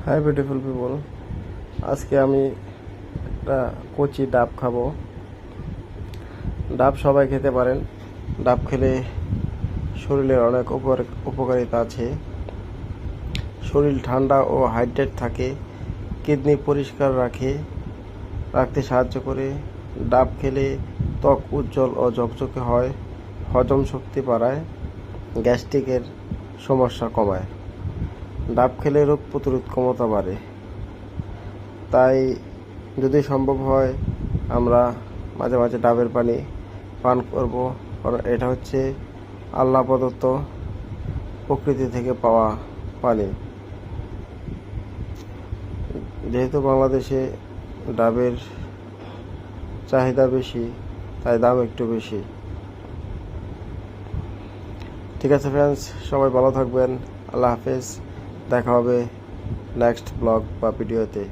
Hi beautiful people, আজকে আমি একটা কচি ডাব খাবো। ডাব সবাই খেতে পারেন। ডাব খেলে শরীরের অনেক উপকারিতা আছে। শরীর ঠান্ডা ও হাইড্রেট থাকে, কিডনি পরিষ্কার রাখতে সাহায্য করে। ডাব খেলে ত্বক উজ্জ্বল ও ঝকঝকে হয়, হজম শক্তি বাড়ায়, গ্যাস্ট্রিকের সমস্যা কমায়। ডাব খেলে রোগ প্রতিরোধ ক্ষমতা বাড়ে। তাই যদি সম্ভব হয় আমরা মাঝে মাঝে ডাবের পানি পান করব, কারণ এটা হচ্ছে আল্লাহ প্রদত্ত প্রকৃতি থেকে পাওয়া পানি। যেহেতু বাংলাদেশে ডাবের চাহিদা বেশি, তাই দাম একটু বেশি। ঠিক আছে ফ্রেন্ডস, সবাই ভালো থাকবেন। আল্লাহ হাফেজ। দেখা হবে নেক্সট ব্লগ বা ভিডিওতে।